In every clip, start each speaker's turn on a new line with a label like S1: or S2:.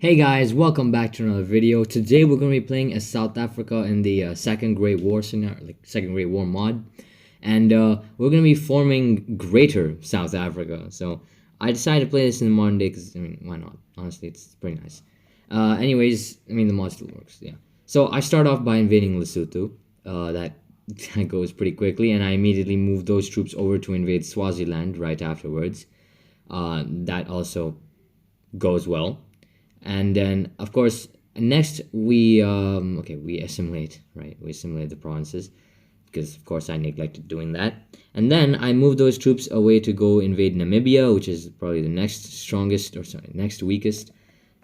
S1: Hey guys, welcome back to another video. Today we're going to be playing as South Africa in the Second Great War scenario, like Second Great War mod. And we're going to be forming Greater South Africa. So I decided to play this in the modern day because, I mean, why not? Honestly, it's pretty nice. Anyways, I mean, the mod still works, yeah. So I start off by invading Lesotho. That goes pretty quickly, and I immediately move those troops over to invade Swaziland right afterwards. That also goes well. And then of course next we assimilate, right? We assimilate the provinces because of course I neglected doing that. And then I move those troops away to go invade Namibia, which is probably the next weakest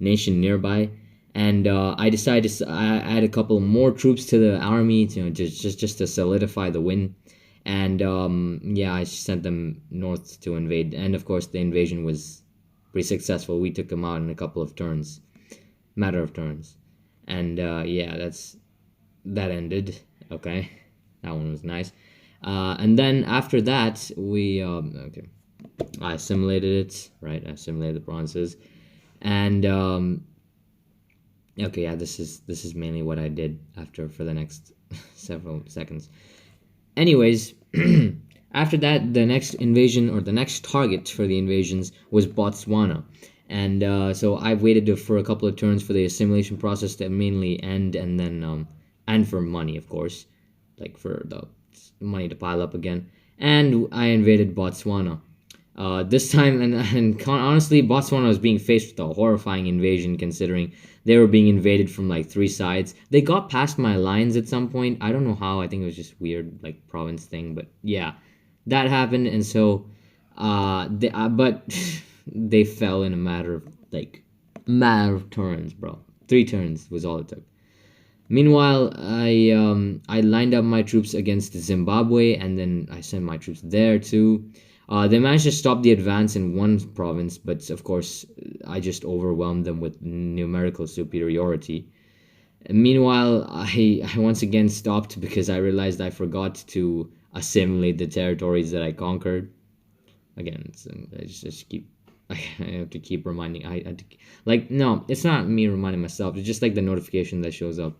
S1: nation nearby. And I decided to add a couple more troops to the army, just to solidify the win. And yeah, I sent them north to invade, and of course the invasion was pretty successful. We took them out in a couple of turns, matter of turns. And yeah, that ended. Okay, that one was nice. And then after that, I assimilated it, right? I assimilated the provinces. And okay, yeah, this is mainly what I did for the next several seconds. Anyways, after that, the next invasion, or the next target for the invasions, was Botswana. And so I waited for a couple of turns for the assimilation process to mainly end, and then and for money, of course, like for the money to pile up again. And I invaded Botswana. This time, honestly, Botswana was being faced with a horrifying invasion, considering they were being invaded from like three sides. They got past my lines at some point. I don't know how. I think it was just weird, like province thing. But yeah, that happened, and so but they fell in a matter of turns, bro. 3 turns was all it took. Meanwhile, I lined up my troops against Zimbabwe, and then I sent my troops there too. They managed to stop the advance in one province, but of course, I just overwhelmed them with numerical superiority. Meanwhile, I once again stopped because I realized I forgot to assimilate the territories that I conquered. Again, I just keep I have to keep reminding. No, it's not me reminding myself. It's just like the notification that shows up,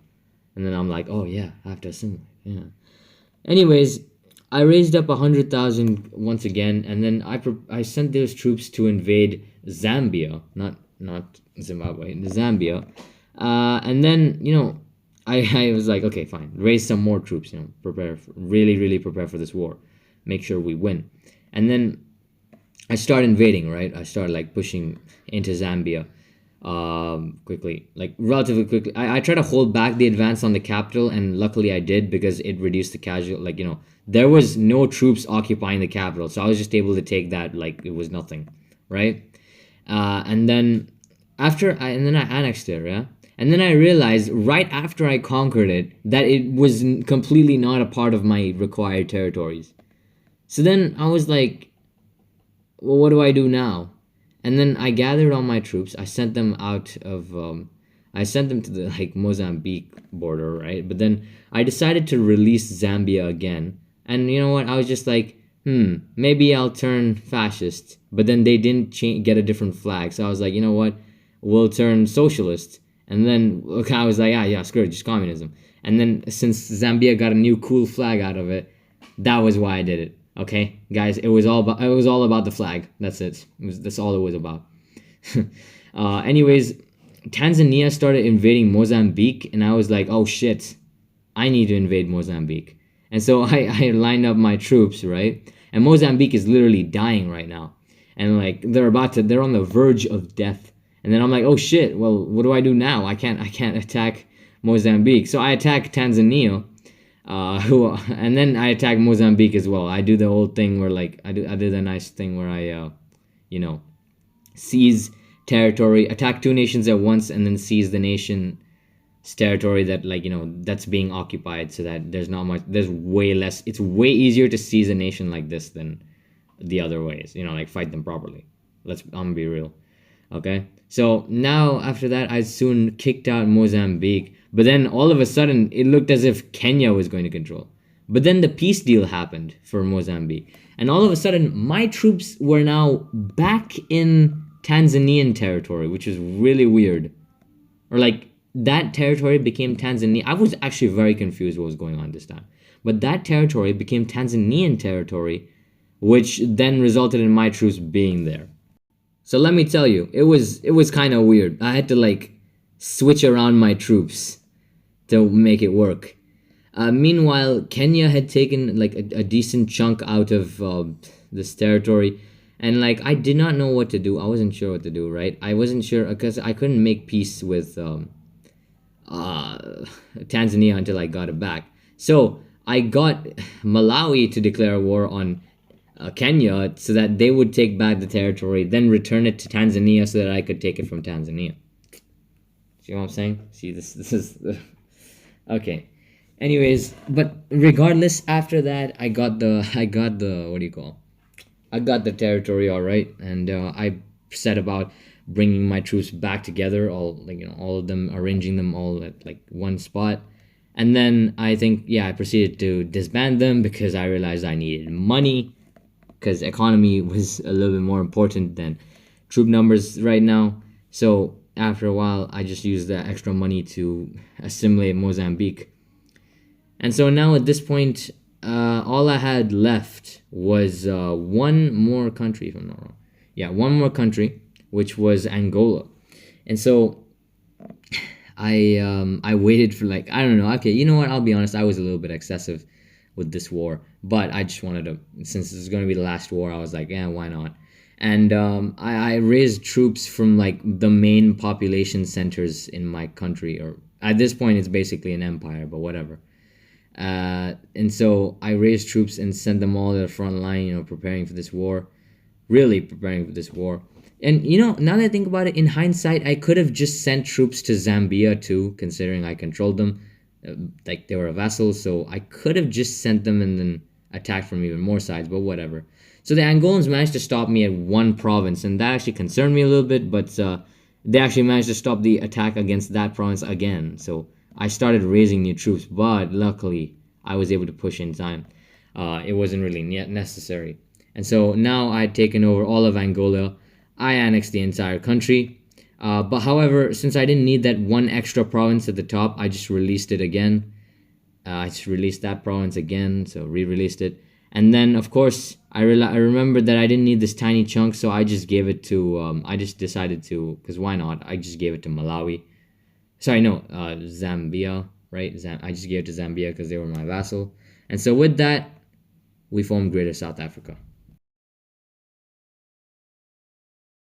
S1: and then I'm like, oh yeah, I have to assimilate. Yeah. Anyways, I raised up 100,000 once again, and then I sent those troops to invade Zambia, not Zimbabwe, Zambia. And then I was like, okay, fine, raise some more troops. Really prepare for this war, make sure we win. And then I started invading, right? I started like pushing into Zambia quickly, like relatively quickly. I tried to hold back the advance on the capital, and luckily I did, because it reduced the casual, there was no troops occupying the capital, so I was just able to take that like it was nothing, right? And then I annexed it, yeah. And then I realized right after I conquered it that it was completely not a part of my required territories. So then I was like, well, what do I do now? And then I gathered all my troops. I sent them I sent them to the Mozambique border, right? But then I decided to release Zambia again. And you know what? I was just like, maybe I'll turn fascist. But then they didn't get a different flag. So I was like, you know what? We'll turn socialist. And then I was like, yeah, screw it, just communism. And then since Zambia got a new cool flag out of it, that was why I did it. Okay, guys, it was all about the flag. That's it. That's all it was about. Anyways, Tanzania started invading Mozambique, and I was like, oh shit, I need to invade Mozambique. And so I lined up my troops, right? And Mozambique is literally dying right now, and like they're on the verge of death. And then I'm like, oh shit, well, what do I do now? I can't attack Mozambique, so I attack Tanzania. And then I attack Mozambique as well. I do the old thing where I did a nice thing where I seize territory, attack 2 nations at once, and then seize the nation's territory that that's being occupied, so that there's way less. It's way easier to seize a nation like this than the other ways, fight them properly. I'm gonna be real. Okay, so now after that, I soon kicked out Mozambique, but then all of a sudden it looked as if Kenya was going to control. But then the peace deal happened for Mozambique, and all of a sudden my troops were now back in Tanzanian territory, which is really weird. or like that territory became Tanzania. I was actually very confused what was going on this time. But that territory became Tanzanian territory, which then resulted in my troops being there. So let me tell you, it was kind of weird. I had to like switch around my troops to make it work. Meanwhile, Kenya had taken like a decent chunk out of this territory, and like I did not know what to do. I wasn't sure what to do. Right? I wasn't sure because I couldn't make peace with uh, Tanzania until I got it back. So I got Malawi to declare war on Kenya so that they would take back the territory, then return it to Tanzania so that I could take it from Tanzania. See what I'm saying? See, this is okay. Anyways, but regardless, after that, I got the what do you call? I got the territory all right, and I set about bringing my troops back together, all like all of them, arranging them all at like one spot, and then I think I proceeded to disband them because I realized I needed money, because economy was a little bit more important than troop numbers right now. So after a while, I just used that extra money to assimilate Mozambique. And so now at this point, all I had left was one more country, if I'm not wrong. Yeah, one more country, which was Angola. And so I waited for like, I don't know. Okay, you know what? I'll be honest. I was a little bit excessive with this war, but I just wanted to, since this is going to be the last war, I was like, yeah, why not? And I raised troops from like the main population centers in my country, or at this point it's basically an empire, but whatever. And so I raised troops and sent them all to the front line, preparing for this war, really preparing for this war. And now that I think about it, in hindsight, I could have just sent troops to Zambia too, considering I controlled them, like they were a vassal. So I could have just sent them and then attacked from even more sides, but whatever. So the Angolans managed to stop me at one province, and that actually concerned me a little bit, but they actually managed to stop the attack against that province again. So I started raising new troops, but luckily I was able to push in time. It wasn't really necessary. And so now I had taken over all of Angola. I annexed the entire country. But however, since I didn't need that one extra province at the top, I just released it again. I just released that province again, so re-released it. And then, of course, I remembered that I didn't need this tiny chunk, so I just gave it to, I just decided to, because why not? I just gave it to Malawi. Sorry, no, Zambia, right? I just gave it to Zambia because they were my vassal. And so with that, we formed Greater South Africa.